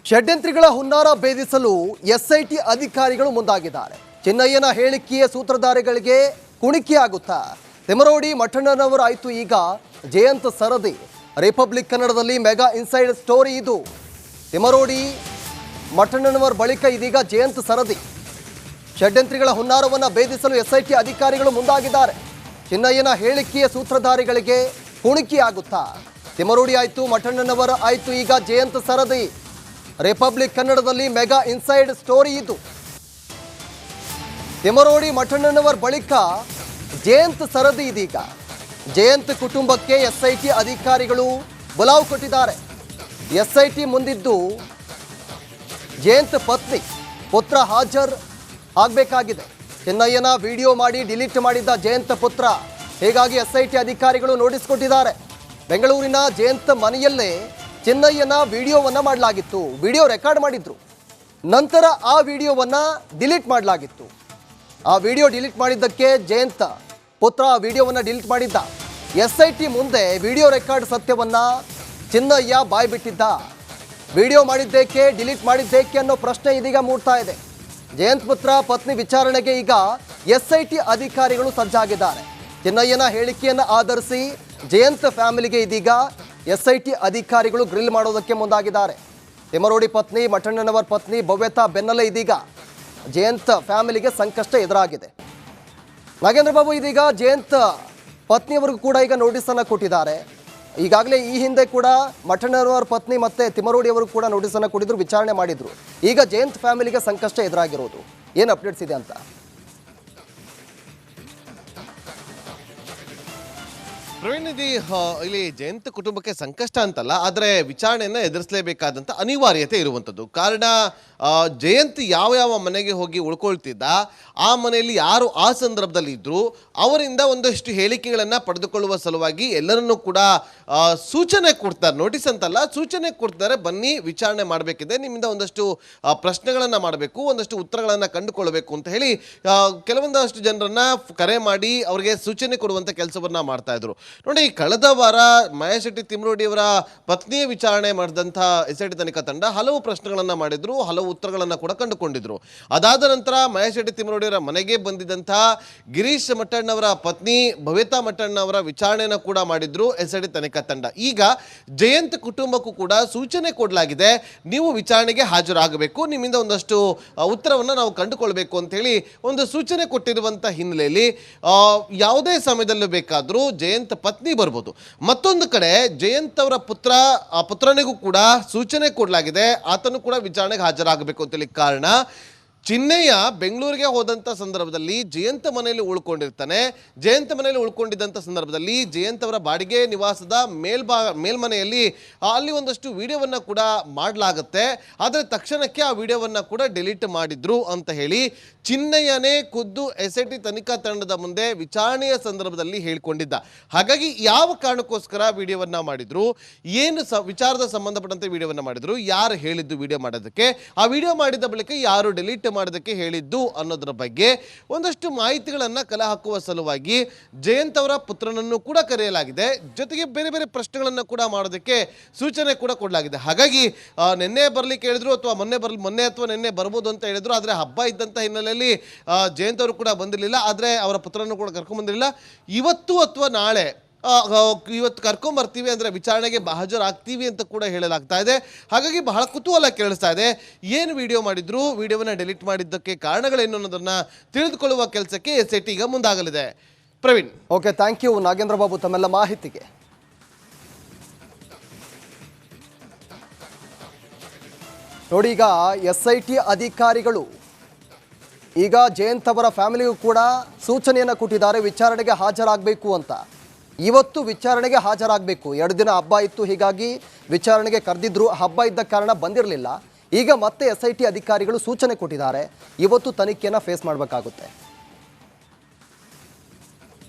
ಷಡ್ಯಂತ್ರಿಗಳ ಹುನ್ನಾರ ಭೇದಿಸಲು ಎಸ್ಐಟಿ ಅಧಿಕಾರಿಗಳು ಮುಂದಾಗಿದ್ದಾರೆ. ಚಿನ್ನಯ್ಯನ ಹೇಳಿಕೆಯ ಸೂತ್ರಧಾರಿಗಳಿಗೆ ಕುಣಿಕೆಯಾಗುತ್ತಾ ತಿಮರೋಡಿ ಮಠಣ್ಣನವರ ಆಯ್ತು ಈಗ ಜಯಂತ್ ಸರದಿ. ರಿಪಬ್ಲಿಕ್ ಕನ್ನಡದಲ್ಲಿ ಮೆಗಾ ಇನ್ಸೈಡ್ ಸ್ಟೋರಿ ಇದು. ತಿಮರೋಡಿ ಮಠಣ್ಣನವರ ಬಳಿಕ ಇದೀಗ ಜಯಂತ್ ಸರದಿ. ಷಡ್ಯಂತ್ರಿಗಳ ಹುನ್ನಾರವನ್ನು ಭೇದಿಸಲು ಎಸ್ಐಟಿ ಅಧಿಕಾರಿಗಳು ಮುಂದಾಗಿದ್ದಾರೆ. ಚಿನ್ನಯ್ಯನ ಹೇಳಿಕೆಯ ಸೂತ್ರಧಾರಿಗಳಿಗೆ ಕುಣಿಕೆಯಾಗುತ್ತಾ ತಿಮರೋಡಿ ಆಯ್ತು ಮಠಣ್ಣನವರ ಆಯ್ತು ಈಗ ಜಯಂತ್ ಸರದಿ. ರಿಪಬ್ಲಿಕ್ ಕನ್ನಡದಲ್ಲಿ ಮೆಗಾ ಇನ್ಸೈಡ್ ಸ್ಟೋರಿ ಇದು. ತಿಮರೋಡಿ ಮಠಣ್ಣನವರ ಬಳಿಕ ಜಯಂತ್ ಸರದಿ ಇದೀಗ. ಜಯಂತ್ ಕುಟುಂಬಕ್ಕೆ ಎಸ್ಐಟಿ ಅಧಿಕಾರಿಗಳು ಬುಲಾವ್ ಕೊಟ್ಟಿದ್ದಾರೆ. ಎಸ್ಐಟಿ ಮುಂದಿದ್ದು ಜಯಂತ್ ಪತ್ನಿ ಪುತ್ರ ಹಾಜರ್ ಆಗಬೇಕಾಗಿದೆ. ಚಿನ್ನಯ್ಯನ ವಿಡಿಯೋ ಮಾಡಿ ಡಿಲೀಟ್ ಮಾಡಿದ್ದ ಜಯಂತ್ ಪುತ್ರ. ಹೀಗಾಗಿ ಎಸ್ಐಟಿ ಅಧಿಕಾರಿಗಳು ನೋಟಿಸ್ ಕೊಟ್ಟಿದ್ದಾರೆ. ಬೆಂಗಳೂರಿನ ಜಯಂತ್ ಮನೆಯಲ್ಲೇ ಚಿನ್ನಯ್ಯನ ವಿಡಿಯೋವನ್ನು ಮಾಡಲಾಗಿತ್ತು. ವಿಡಿಯೋ ರೆಕಾರ್ಡ್ ಮಾಡಿದ್ರು. ನಂತರ ಆ ವಿಡಿಯೋವನ್ನು ಡಿಲೀಟ್ ಮಾಡಲಾಗಿತ್ತು. ಆ ವಿಡಿಯೋ ಡಿಲೀಟ್ ಮಾಡಿದ್ದಕ್ಕೆ ಜಯಂತ್ ಪುತ್ರ ಆ ವಿಡಿಯೋವನ್ನು ಡಿಲೀಟ್ ಮಾಡಿದ್ದ. ಎಸ್ಐಟಿ ಮುಂದೆ ವಿಡಿಯೋ ರೆಕಾರ್ಡ್ ಸತ್ಯವನ್ನು ಚಿನ್ನಯ್ಯ ಬಾಯ್ಬಿಟ್ಟಿದ್ದ. ವಿಡಿಯೋ ಮಾಡಿದ್ದೇಕೆ ಡಿಲೀಟ್ ಮಾಡಿದ್ದೇಕೆ ಅನ್ನೋ ಪ್ರಶ್ನೆ ಇದೀಗ ಮೂಡ್ತಾ ಇದೆ. ಜಯಂತ್ ಪುತ್ರ ಪತ್ನಿ ವಿಚಾರಣೆಗೆ ಈಗ ಎಸ್ಐಟಿ ಅಧಿಕಾರಿಗಳು ಸಜ್ಜಾಗಿದ್ದಾರೆ. ಚಿನ್ನಯ್ಯನ ಹೇಳಿಕೆಯನ್ನು ಆಧರಿಸಿ ಜಯಂತ್ ಫ್ಯಾಮಿಲಿಗೆ ಇದೀಗ ಎಸ್ಐಟಿ ಅಧಿಕಾರಿಗಳು ಗ್ರಿಲ್ ಮಾಡೋದಕ್ಕೆ ಮುಂದಾಗಿದ್ದಾರೆ. ತಿಮರೋಡಿ ಪತ್ನಿ ಮಠಣ್ಣನವರ ಪತ್ನಿ ಭವ್ಯತಾ ಬೆನ್ನಲ್ಲೇ ಇದೀಗ ಜಯಂತ್ ಫ್ಯಾಮಿಲಿಗೆ ಸಂಕಷ್ಟ ಎದುರಾಗಿದೆ. ನಾಗೇಂದ್ರ ಬಾಬು, ಇದೀಗ ಜಯಂತ್ ಪತ್ನಿಯವರಿಗೂ ಕೂಡ ಈಗ ನೋಟಿಸನ್ನು ಕೊಟ್ಟಿದ್ದಾರೆ. ಈಗಾಗಲೇ ಈ ಹಿಂದೆ ಕೂಡ ಮಠಣ್ಣನವರ ಪತ್ನಿ ಮತ್ತೆ ತಿಮರೋಡಿ ಅವರು ಕೂಡ ನೋಟಿಸನ್ನು ಕೊಟ್ಟಿದ್ರು, ವಿಚಾರಣೆ ಮಾಡಿದ್ರು. ಈಗ ಜಯಂತ್ ಫ್ಯಾಮಿಲಿಗೆ ಸಂಕಷ್ಟ ಎದುರಾಗಿರೋದು ಏನು ಅಪ್ಡೇಟ್ಸ್ ಇದೆ ಅಂತ? ಪ್ರವೀಣ್, ಇಲ್ಲಿ ಜಯಂತ್ ಕುಟುಂಬಕ್ಕೆ ಸಂಕಷ್ಟ ಅಂತಲ್ಲ, ಆದರೆ ವಿಚಾರಣೆಯನ್ನು ಎದುರಿಸಲೇಬೇಕಾದಂಥ ಅನಿವಾರ್ಯತೆ ಇರುವಂಥದ್ದು. ಕಾರಣ ಜಯಂತ್ ಯಾವ ಮನೆಗೆ ಹೋಗಿ ಉಳ್ಕೊಳ್ತಿದ್ದ, ಆ ಮನೆಯಲ್ಲಿ ಯಾರು ಆ ಸಂದರ್ಭದಲ್ಲಿ ಇದ್ದರು, ಅವರಿಂದ ಒಂದಷ್ಟು ಹೇಳಿಕೆಗಳನ್ನು ಪಡೆದುಕೊಳ್ಳುವ ಸಲುವಾಗಿ ಎಲ್ಲರನ್ನೂ ಕೂಡ ಸೂಚನೆ ಕೊಡ್ತಾರೆ. ನೋಟಿಸ್ ಅಂತಲ್ಲ, ಸೂಚನೆ ಕೊಡ್ತಾರೆ. ಬನ್ನಿ ವಿಚಾರಣೆ ಮಾಡಬೇಕಿದೆ, ನಿಮ್ಮಿಂದ ಒಂದಷ್ಟು ಪ್ರಶ್ನೆಗಳನ್ನು ಮಾಡಬೇಕು, ಒಂದಷ್ಟು ಉತ್ತರಗಳನ್ನು ಕಂಡುಕೊಳ್ಳಬೇಕು ಅಂತ ಹೇಳಿ ಕೆಲವೊಂದಷ್ಟು ಜನರನ್ನು ಕರೆ ಮಾಡಿ ಅವರಿಗೆ ಸೂಚನೆ ಕೊಡುವಂಥ ಕೆಲಸವನ್ನು ಮಾಡ್ತಾ ಇದ್ರು. ನೋಡಿ, ಕಳೆದ ವಾರ ಮಹೇಶ್ ಶೆಟ್ಟಿ ತಿಮರೋಡಿಯವರ ಪತ್ನಿಯ ವಿಚಾರಣೆ ಮಾಡಿದಂಥ ಎಸ್ಐಟಿ ತನಿಖಾ ತಂಡ ಹಲವು ಪ್ರಶ್ನೆಗಳನ್ನು ಮಾಡಿದ್ರು, ಹಲವು ಉತ್ತರಗಳನ್ನು ಕೂಡ ಕಂಡುಕೊಂಡಿದ್ರು. ಅದಾದ ನಂತರ ಮಹೇಶ್ ಶೆಟ್ಟಿ ತಿಮರೋಡಿಯವರ ಮನೆಗೆ ಬಂದಿದ್ದಂಥ ಗಿರೀಶ್ ಮಠಣ್ಣವರ ಪತ್ನಿ ಭವ್ಯತಾ ಮಠಣ್ಣವರ ವಿಚಾರಣೆಯನ್ನು ಕೂಡ ಮಾಡಿದ್ರು ಎಸ್ಐಟಿ ತನಿಖಾ ತಂಡ. ಈಗ ಜಯಂತ್ ಕುಟುಂಬಕ್ಕೂ ಕೂಡ ಸೂಚನೆ ಕೊಡಲಾಗಿದೆ, ನೀವು ವಿಚಾರಣೆಗೆ ಹಾಜರಾಗಬೇಕು, ನಿಮ್ಮಿಂದ ಒಂದಷ್ಟು ಉತ್ತರವನ್ನು ನಾವು ಕಂಡುಕೊಳ್ಬೇಕು ಅಂತ ಹೇಳಿ ಒಂದು ಸೂಚನೆ ಕೊಟ್ಟಿರುವಂಥ ಹಿನ್ನೆಲೆಯಲ್ಲಿ ಯಾವುದೇ ಸಮಯದಲ್ಲೂ ಬೇಕಾದರೂ ಜಯಂತ್ ಪತ್ನಿ ಬರ್ಬೋದು. ಮತ್ತೊಂದು ಕಡೆ ಜಯಂತ್ ಅವರ ಪುತ್ರನಿಗೂ ಕೂಡ ಸೂಚನೆ ಕೊಡಲಾಗಿದೆ, ಆತನು ಕೂಡ ವಿಚಾರಣೆಗೆ ಹಾಜರಾಗಬೇಕು ಅಂತೇಳಿ. ಕಾರಣ, ಚಿನ್ನಯ್ಯ ಬೆಂಗಳೂರಿಗೆ ಹೋದಂಥ ಸಂದರ್ಭದಲ್ಲಿ ಜಯಂತ್ ಮನೆಯಲ್ಲಿ ಉಳ್ಕೊಂಡಿರ್ತಾನೆ. ಜಯಂತ್ ಮನೆಯಲ್ಲಿ ಉಳ್ಕೊಂಡಿದ್ದಂಥ ಸಂದರ್ಭದಲ್ಲಿ ಜಯಂತ್ ಅವರ ಬಾಡಿಗೆ ನಿವಾಸದ ಮೇಲ್ಮನೆಯಲ್ಲಿ ಅಲ್ಲಿ ಒಂದಷ್ಟು ವಿಡಿಯೋವನ್ನು ಕೂಡ ಮಾಡಲಾಗುತ್ತೆ. ಆದರೆ ತಕ್ಷಣಕ್ಕೆ ಆ ವಿಡಿಯೋವನ್ನು ಕೂಡ ಡಿಲೀಟ್ ಮಾಡಿದ್ರು ಅಂತ ಹೇಳಿ ಚಿನ್ನಯ್ಯನೇ ಖುದ್ದು ಎಸ್ಐಟಿ ತನಿಖಾ ತಂಡದ ಮುಂದೆ ವಿಚಾರಣೆಯ ಸಂದರ್ಭದಲ್ಲಿ ಹೇಳಿಕೊಂಡಿದ್ದ. ಹಾಗಾಗಿ ಯಾವ ಕಾರಣಕ್ಕೋಸ್ಕರ ವಿಡಿಯೋವನ್ನು ಮಾಡಿದ್ರು, ಏನು ವಿಚಾರದ ಸಂಬಂಧಪಟ್ಟಂತೆ ವಿಡಿಯೋವನ್ನು ಮಾಡಿದ್ರು, ಯಾರು ಹೇಳಿದ್ದು ವಿಡಿಯೋ ಮಾಡೋದಕ್ಕೆ, ಆ ವಿಡಿಯೋ ಮಾಡಿದ ಬಳಿಕ ಯಾರು ಡಿಲೀಟ್ ಮಾಡೋದಕ್ಕೆ ಹೇಳಿದ್ದು ಅನ್ನೋದರ ಬಗ್ಗೆ ಒಂದಷ್ಟು ಮಾಹಿತಿಗಳನ್ನು ಕಲೆ ಹಾಕುವ ಸಲುವಾಗಿ ಜಯಂತ್ ಅವರ ಪುತ್ರನನ್ನು ಕೂಡ ಕರೆಯಲಾಗಿದೆ. ಜೊತೆಗೆ ಬೇರೆ ಬೇರೆ ಪ್ರಶ್ನೆಗಳನ್ನು ಕೂಡ ಮಾಡೋದಕ್ಕೆ ಸೂಚನೆ ಕೂಡ ಕೊಡಲಾಗಿದೆ. ಹಾಗಾಗಿ ನಿನ್ನೆ ಬರಲಿಕ್ಕೆ ಹೇಳಿದ್ರು, ಅಥವಾ ಮೊನ್ನೆ ಅಥವಾ ನಿನ್ನೆ ಬರ್ಬೋದು ಅಂತ ಹೇಳಿದ್ರು. ಆದರೆ ಹಬ್ಬ ಇದ್ದಂಥ ಹಿನ್ನೆಲೆಯಲ್ಲಿ ಜಯಂತ್ ಅವರು ಕೂಡ ಬಂದಿರಲಿಲ್ಲ, ಆದರೆ ಅವರ ಪುತ್ರನನ್ನು ಕೂಡ ಕರ್ಕೊಂಡ್ಬಂದಿರಲಿಲ್ಲ. ಇವತ್ತು ಅಥವಾ ನಾಳೆ ಇವತ್ತು ಕರ್ಕೊಂಬರ್ತೀವಿ ಅಂದರೆ ವಿಚಾರಣೆಗೆ ಹಾಜರಾಗ್ತೀವಿ ಅಂತ ಕೂಡ ಹೇಳಲಾಗ್ತಾ ಇದೆ. ಹಾಗಾಗಿ ಬಹಳ ಕುತೂಹಲ ಕೇಳಿಸ್ತಾ ಇದೆ. ಏನು ವಿಡಿಯೋ ಮಾಡಿದ್ರು, ವಿಡಿಯೋವನ್ನು ಡಿಲೀಟ್ ಮಾಡಿದ್ದಕ್ಕೆ ಕಾರಣಗಳೇನು ಅನ್ನೋದನ್ನು ತಿಳಿದುಕೊಳ್ಳುವ ಕೆಲಸಕ್ಕೆ ಎಸ್ಐಟಿ ಈಗ ಮುಂದಾಗಲಿದೆ. Praveen, okay, thank you Nagendra Babu ತಮ್ಮೆಲ್ಲ ಮಾಹಿತಿಗೆ. ನೋಡಿ, ಈಗ ಎಸ್ಐಟಿ ಅಧಿಕಾರಿಗಳು ಈಗ ಜಯಂತ್ ಅವರ ಫ್ಯಾಮಿಲಿಗೂ ಕೂಡ ಸೂಚನೆಯನ್ನು ಕೊಟ್ಟಿದ್ದಾರೆ, ವಿಚಾರಣೆಗೆ ಹಾಜರಾಗಬೇಕು ಅಂತ. ಇವತ್ತು ವಿಚಾರಣೆಗೆ ಹಾಜರಾಗಬೇಕು. 2 ದಿನ ಹಬ್ಬ ಇತ್ತು, ಹೀಗಾಗಿ ವಿಚಾರಣೆಗೆ ಕರೆದಿದ್ರು. ಹಬ್ಬ ಇದ್ದ ಕಾರಣ ಬಂದಿರಲಿಲ್ಲ. ಈಗ ಮತ್ತೆ ಎಸ್ಐಟಿ ಅಧಿಕಾರಿಗಳು ಸೂಚನೆ ಕೊಟ್ಟಿದ್ದಾರೆ, ಇವತ್ತು ತನಿಖೆಯನ್ನು ಫೇಸ್ ಮಾಡಬೇಕಾಗುತ್ತೆ.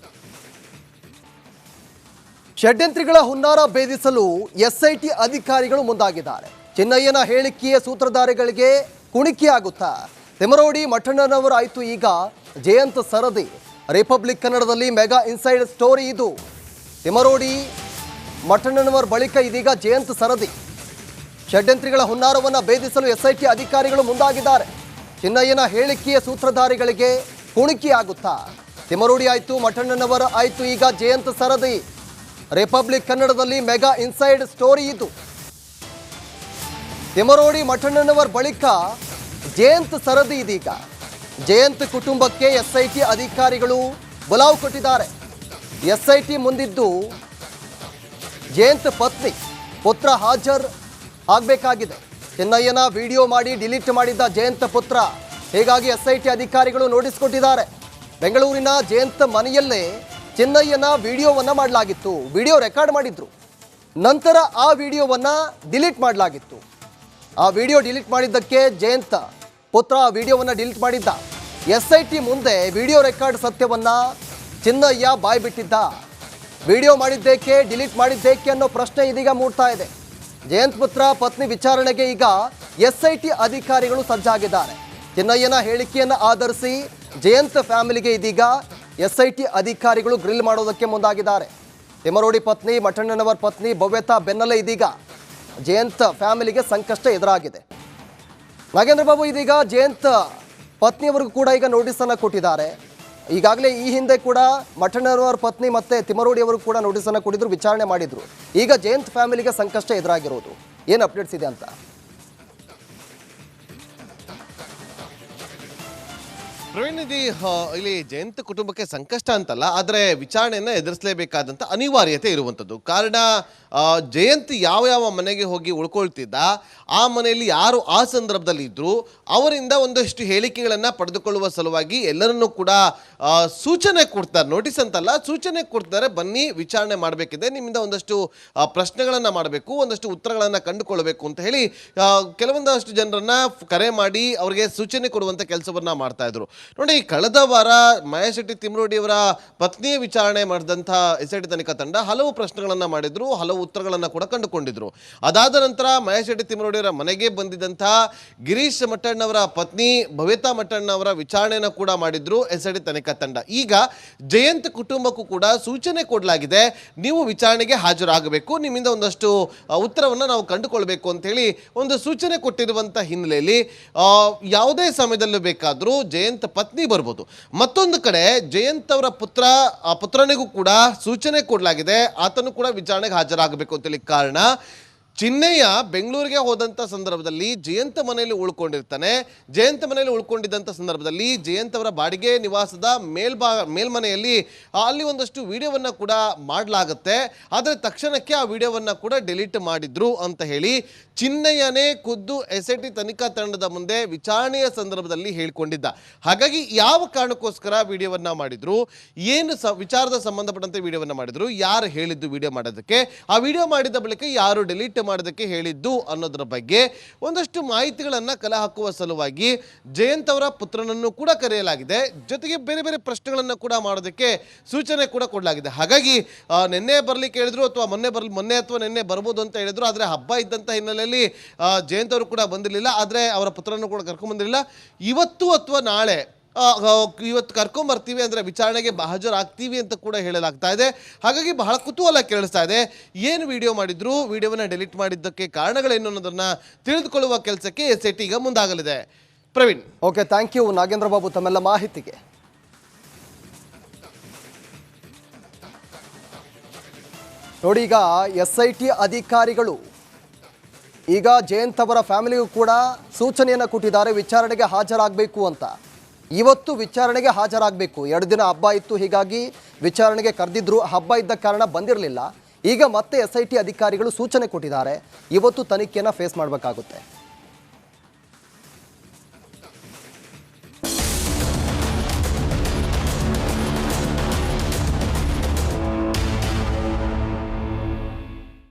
ಷಡ್ಯಂತ್ರಿಗಳ ಹುನ್ನಾರ ಭೇದಿಸಲು ಎಸ್ಐಟಿ ಅಧಿಕಾರಿಗಳು ಮುಂದಾಗಿದ್ದಾರೆ. ಚಿನ್ನಯ್ಯನ ಹೇಳಿಕೆಯ ಸೂತ್ರಧಾರಿಗಳಿಗೆ ಕುಣಿಕೆಯಾಗುತ್ತಾ ತಿಮರೋಡಿ ಮಠಣ್ಣನವರ ಆಯ್ತು ಈಗ ಜಯಂತ್ ಸರದಿ. ರಿಪಬ್ಲಿಕ್ ಕನ್ನಡದಲ್ಲಿ ಮೆಗಾ ಇನ್ಸೈಡ್ ಸ್ಟೋರಿ ಇದು. ತಿಮರೋಡಿ ಮಠಣ್ಣನವರ ಬಳಿಕ ಇದೀಗ ಜಯಂತ್ ಸರದಿ. ಷಡ್ಯಂತ್ರಿಗಳ ಹುನ್ನಾರವನ್ನು ಭೇದಿಸಲು ಎಸ್ಐಟಿ ಅಧಿಕಾರಿಗಳು ಮುಂದಾಗಿದ್ದಾರೆ. ಚಿನ್ನಯ್ಯನ ಹೇಳಿಕೆಯ ಸೂತ್ರಧಾರಿಗಳಿಗೆ ಕುಣಿಕೆಯಾಗುತ್ತಾ? ತಿಮರೋಡಿ ಆಯ್ತು, ಮಠಣ್ಣನವರ ಆಯ್ತು, ಈಗ ಜಯಂತ್ ಸರದಿ. ರಿಪಬ್ಲಿಕ್ ಕನ್ನಡದಲ್ಲಿ ಮೆಗಾ ಇನ್ಸೈಡ್ ಸ್ಟೋರಿ ಇದು. ತಿಮರೋಡಿ ಮಠಣ್ಣನವರ ಬಳಿಕ ಜಯಂತ್ ಸರದಿ ಇದೀಗ. ಜಯಂತ್ ಕುಟುಂಬಕ್ಕೆ ಎಸ್ಐಟಿ ಅಧಿಕಾರಿಗಳು ಬುಲಾವ್ ಕೊಟ್ಟಿದ್ದಾರೆ. ಎಸ್ಐಟಿ ಮುಂದಿದ್ದು ಜಯಂತ್ ಪತ್ನಿ, ಪುತ್ರ ಹಾಜರ್ ಆಗಬೇಕಾಗಿದೆ. ಚಿನ್ನಯ್ಯನ ವಿಡಿಯೋ ಮಾಡಿ ಡಿಲೀಟ್ ಮಾಡಿದ್ದ ಜಯಂತ್ ಪುತ್ರ. ಹೀಗಾಗಿ ಎಸ್ಐಟಿ ಅಧಿಕಾರಿಗಳು ನೋಟಿಸ್ ಕೊಟ್ಟಿದ್ದಾರೆ. ಬೆಂಗಳೂರಿನ ಜಯಂತ್ ಮನೆಯಲ್ಲೇ ಚಿನ್ನಯ್ಯನ ವಿಡಿಯೋವನ್ನು ಮಾಡಲಾಗಿತ್ತು. ವಿಡಿಯೋ ರೆಕಾರ್ಡ್ ಮಾಡಿದ್ರು. ನಂತರ ಆ ವಿಡಿಯೋವನ್ನು ಡಿಲೀಟ್ ಮಾಡಲಾಗಿತ್ತು. ಆ ವಿಡಿಯೋ ಡಿಲೀಟ್ ಮಾಡಿದ್ದಕ್ಕೆ ಜಯಂತ್ ಪುತ್ರ ಆ ವಿಡಿಯೋವನ್ನು ಡಿಲೀಟ್ ಮಾಡಿದ್ದ. ಎಸ್ಐಟಿ ಮುಂದೆ ವಿಡಿಯೋ ರೆಕಾರ್ಡ್ ಸತ್ಯವನ್ನು ಚಿನ್ನಯ್ಯ ಬಾಯ್ಬಿಟ್ಟಿದ್ದ. ವಿಡಿಯೋ ಮಾಡಿದ್ದೇಕೆ, ಡಿಲೀಟ್ ಮಾಡಿದ್ದೇಕೆ ಅನ್ನೋ ಪ್ರಶ್ನೆ ಇದೀಗ ಮೂಡ್ತಾ ಇದೆ. ಜಯಂತ್ ಪುತ್ರ ಪತ್ನಿ ವಿಚಾರಣೆಗೆ ಈಗ ಎಸ್ಐಟಿ ಅಧಿಕಾರಿಗಳು ಸಜ್ಜಾಗಿದ್ದಾರೆ. ಚಿನ್ನಯ್ಯನ ಹೇಳಿಕೆಯನ್ನು ಆಧರಿಸಿ ಜಯಂತ್ ಫ್ಯಾಮಿಲಿಗೆ ಇದೀಗ ಎಸ್ಐಟಿ ಅಧಿಕಾರಿಗಳು ಗ್ರಿಲ್ ಮಾಡೋದಕ್ಕೆ ಮುಂದಾಗಿದ್ದಾರೆ. ತಿಮರೋಡಿ ಪತ್ನಿ, ಮಠಣ್ಣನವರ ಪತ್ನಿ ಭವ್ಯತಾ ಬೆನ್ನಲ್ಲೇ ಇದೀಗ ಜಯಂತ್ ಫ್ಯಾಮಿಲಿಗೆ ಸಂಕಷ್ಟ ಎದುರಾಗಿದೆ. ನಾಗೇಂದ್ರ ಬಾಬು, ಇದೀಗ ಜಯಂತ್ ಪತ್ನಿಯವರಿಗೂ ಕೂಡ ಈಗ ನೋಟಿಸನ್ನು ಕೊಟ್ಟಿದ್ದಾರೆ. ಈಗಾಗಲೇ ಈ ಹಿಂದೆ ಕೂಡ ಮಠಣ್ಣನವರ ಪತ್ನಿ ಮತ್ತು ತಿಮರೋಡಿ ಅವರು ಕೂಡ ನೋಟಿಸನ್ನು ಕೊಟ್ಟಿದ್ರು, ವಿಚಾರಣೆ ಮಾಡಿದ್ರು. ಈಗ ಜಯಂತ್ ಫ್ಯಾಮಿಲಿಗೆ ಸಂಕಷ್ಟ ಎದುರಾಗಿರೋದು ಏನು ಅಪ್ಡೇಟ್ಸ್ ಇದೆ ಅಂತ? ಪ್ರವೀಣ್, ಇಲ್ಲಿ ಜಯಂತ್ ಕುಟುಂಬಕ್ಕೆ ಸಂಕಷ್ಟ ಅಂತಲ್ಲ, ಆದರೆ ವಿಚಾರಣೆಯನ್ನು ಎದುರಿಸಲೇಬೇಕಾದಂಥ ಅನಿವಾರ್ಯತೆ ಇರುವಂಥದ್ದು. ಕಾರಣ ಜಯಂತ್ ಯಾವ ಮನೆಗೆ ಹೋಗಿ ಉಳ್ಕೊಳ್ತಿದ್ದ, ಆ ಮನೆಯಲ್ಲಿ ಯಾರು ಆ ಸಂದರ್ಭದಲ್ಲಿ ಇದ್ದರು, ಅವರಿಂದ ಒಂದಷ್ಟು ಹೇಳಿಕೆಗಳನ್ನು ಪಡೆದುಕೊಳ್ಳುವ ಸಲುವಾಗಿ ಎಲ್ಲರನ್ನೂ ಕೂಡ ಸೂಚನೆ ಕೊಡ್ತಾರೆ. ನೋಟಿಸ್ ಅಂತಲ್ಲ, ಸೂಚನೆ ಕೊಡ್ತಾರೆ. ಬನ್ನಿ ವಿಚಾರಣೆ ಮಾಡಬೇಕಿದೆ, ನಿಮ್ಮಿಂದ ಒಂದಷ್ಟು ಪ್ರಶ್ನೆಗಳನ್ನು ಮಾಡಬೇಕು, ಒಂದಷ್ಟು ಉತ್ತರಗಳನ್ನು ಕಂಡುಕೊಳ್ಳಬೇಕು ಅಂತ ಹೇಳಿ ಕೆಲವೊಂದಷ್ಟು ಜನರನ್ನ ಕರೆ ಮಾಡಿ ಅವರಿಗೆ ಸೂಚನೆ ಕೊಡುವಂಥ ಕೆಲಸವನ್ನು ಮಾಡ್ತಾ ಇದ್ರು. ನೋಡಿ, ಕಳೆದ ವಾರ ಮಹೇಶ್ ಶೆಟ್ಟಿ ತಿಮರೋಡಿಯವರ ಪತ್ನಿಯ ವಿಚಾರಣೆ ಮಾಡಿದಂಥ ಎಸ್ಐಟಿ ತನಿಖಾ ತಂಡ ಹಲವು ಪ್ರಶ್ನೆಗಳನ್ನು ಮಾಡಿದ್ರು, ಹಲವು ಉತ್ತರಗಳನ್ನು ಕೂಡ ಕಂಡುಕೊಂಡಿದ್ರು. ಅದಾದ ನಂತರ ಮಹೇಶ್ ಶೆಟ್ಟಿ ತಿಮರೋಡಿಯವರ ಮನೆಗೆ ಬಂದಿದ್ದಂಥ ಗಿರೀಶ್ ಮಠಣ್ಣವರ ಪತ್ನಿ ಭವ್ಯತಾ ಮಠಣ್ಣವರ ವಿಚಾರಣೆಯನ್ನು ಕೂಡ ಮಾಡಿದ್ರು ಎಸ್ಐಟಿ ತನಿಖಾ ತಂಡ. ಈಗ ಜಯಂತ್ ಕುಟುಂಬಕ್ಕೂ ಕೂಡ ಸೂಚನೆ ಕೊಡಲಾಗಿದೆ, ನೀವು ವಿಚಾರಣೆಗೆ ಹಾಜರಾಗಬೇಕು, ನಿಮ್ಮಿಂದ ಒಂದಷ್ಟು ಉತ್ತರವನ್ನು ನಾವು ಕಂಡುಕೊಳ್ಬೇಕು ಅಂತ ಹೇಳಿ ಒಂದು ಸೂಚನೆ ಕೊಟ್ಟಿರುವಂಥ ಹಿನ್ನೆಲೆಯಲ್ಲಿ ಯಾವುದೇ ಸಮಯದಲ್ಲೂ ಬೇಕಾದರೂ ಜಯಂತ್ ಪತ್ನಿ ಬರ್ಬೋದು. ಮತ್ತೊಂದು ಕಡೆ ಜಯಂತ್ ಅವರ ಪುತ್ರನಿಗೂ ಕೂಡ ಸೂಚನೆ ಕೊಡಲಾಗಿದೆ, ಆತನು ಕೂಡ ವಿಚಾರಣೆಗೆ ಹಾಜರಾಗಬೇಕು ಅಂತೇಳಿ. ಕಾರಣ, ಚಿನ್ನಯ್ಯ ಬೆಂಗಳೂರಿಗೆ ಹೋದಂಥ ಸಂದರ್ಭದಲ್ಲಿ ಜಯಂತ್ ಮನೆಯಲ್ಲಿ ಉಳ್ಕೊಂಡಿರ್ತಾನೆ. ಜಯಂತ್ ಮನೆಯಲ್ಲಿ ಉಳ್ಕೊಂಡಿದ್ದಂಥ ಸಂದರ್ಭದಲ್ಲಿ ಜಯಂತ್ ಅವರ ಬಾಡಿಗೆ ನಿವಾಸದ ಮೇಲ್ಮನೆಯಲ್ಲಿ ಅಲ್ಲಿ ಒಂದಷ್ಟು ವಿಡಿಯೋವನ್ನು ಕೂಡ ಮಾಡಲಾಗುತ್ತೆ. ಆದರೆ ತಕ್ಷಣಕ್ಕೆ ಆ ವಿಡಿಯೋವನ್ನು ಕೂಡ ಡಿಲೀಟ್ ಮಾಡಿದ್ರು ಅಂತ ಹೇಳಿ ಚಿನ್ನಯ್ಯನೇ ಖುದ್ದು ಎಸ್ಐಟಿ ತನಿಖಾ ತಂಡದ ಮುಂದೆ ವಿಚಾರಣೆಯ ಸಂದರ್ಭದಲ್ಲಿ ಹೇಳಿಕೊಂಡಿದ್ದ. ಹಾಗಾಗಿ ಯಾವ ಕಾರಣಕ್ಕೋಸ್ಕರ ವಿಡಿಯೋವನ್ನು ಮಾಡಿದ್ರು, ಏನು ವಿಚಾರದ ಸಂಬಂಧಪಟ್ಟಂತೆ ವಿಡಿಯೋವನ್ನು ಮಾಡಿದ್ರು, ಯಾರು ಹೇಳಿದ್ದು ವಿಡಿಯೋ ಮಾಡೋದಕ್ಕೆ, ಆ ವಿಡಿಯೋ ಮಾಡಿದ ಬಳಿಕ ಯಾರು ಡಿಲೀಟ್ ಮಾಡೋದಕ್ಕೆ ಹೇಳಿದ್ದು ಅನ್ನೋದರ ಬಗ್ಗೆ ಒಂದಷ್ಟು ಮಾಹಿತಿಗಳನ್ನು ಕಲೆ ಹಾಕುವ ಸಲುವಾಗಿ ಜಯಂತ್ ಅವರ ಪುತ್ರನನ್ನು ಕೂಡ ಕರೆಯಲಾಗಿದೆ. ಜೊತೆಗೆ ಬೇರೆ ಬೇರೆ ಪ್ರಶ್ನೆಗಳನ್ನು ಕೂಡ ಮಾಡೋದಕ್ಕೆ ಸೂಚನೆ ಕೂಡ ಕೊಡಲಾಗಿದೆ. ಹಾಗಾಗಿ ನಿನ್ನೆ ಬರಲಿಕ್ಕೆ ಹೇಳಿದ್ರು, ಅಥವಾ ಮೊನ್ನೆ ಅಥವಾ ನಿನ್ನೆ ಬರ್ಬೋದು ಅಂತ ಹೇಳಿದ್ರು. ಆದರೆ ಹಬ್ಬ ಇದ್ದಂಥ ಹಿನ್ನೆಲೆಯಲ್ಲಿ ಜಯಂತ್ ಅವರು ಕೂಡ ಬಂದಿರಲಿಲ್ಲ, ಆದರೆ ಅವರ ಪುತ್ರನನ್ನು ಕೂಡ ಕರ್ಕೊಂಡ್ ಬಂದಿರಲಿಲ್ಲ. ಇವತ್ತು ಅಥವಾ ನಾಳೆ ಇವತ್ತು ಕರ್ಕೊಂಬರ್ತೀವಿ ಅಂದರೆ ವಿಚಾರಣೆಗೆ ಹಾಜರಾಗ್ತೀವಿ ಅಂತ ಕೂಡ ಹೇಳಲಾಗ್ತಾ ಇದೆ. ಹಾಗಾಗಿ ಬಹಳ ಕುತೂಹಲ ಕೇಳಿಸ್ತಾ ಇದೆ. ಏನು ವಿಡಿಯೋ ಮಾಡಿದ್ರು, ವಿಡಿಯೋವನ್ನು ಡಿಲೀಟ್ ಮಾಡಿದ್ದಕ್ಕೆ ಕಾರಣಗಳೇನು ಅನ್ನೋದನ್ನು ತಿಳಿದುಕೊಳ್ಳುವ ಕೆಲಸಕ್ಕೆ ಎಸ್ಐಟಿ ಈಗ ಮುಂದಾಗಲಿದೆ. Praveen, okay, thank you Nagendra Babu ತಮ್ಮೆಲ್ಲ ಮಾಹಿತಿಗೆ. ನೋಡಿ, ಈಗ ಎಸ್ಐಟಿ ಅಧಿಕಾರಿಗಳು ಈಗ ಜಯಂತ್ ಅವರ ಫ್ಯಾಮಿಲಿಗೂ ಕೂಡ ಸೂಚನೆಯನ್ನು ಕೊಟ್ಟಿದ್ದಾರೆ, ವಿಚಾರಣೆಗೆ ಹಾಜರಾಗಬೇಕು ಅಂತ. ಇವತ್ತು ವಿಚಾರಣೆಗೆ ಹಾಜರಾಗಬೇಕು. 2 ದಿನ ಹಬ್ಬ ಇತ್ತು, ಹೀಗಾಗಿ ವಿಚಾರಣೆಗೆ ಕರೆದಿದ್ರು. ಹಬ್ಬ ಇದ್ದ ಕಾರಣ ಬಂದಿರಲಿಲ್ಲ. ಈಗ ಮತ್ತೆ ಎಸ್ಐಟಿ ಅಧಿಕಾರಿಗಳು ಸೂಚನೆ ಕೊಟ್ಟಿದ್ದಾರೆ, ಇವತ್ತು ತನಿಖೆಯನ್ನು ಫೇಸ್ ಮಾಡಬೇಕಾಗುತ್ತೆ.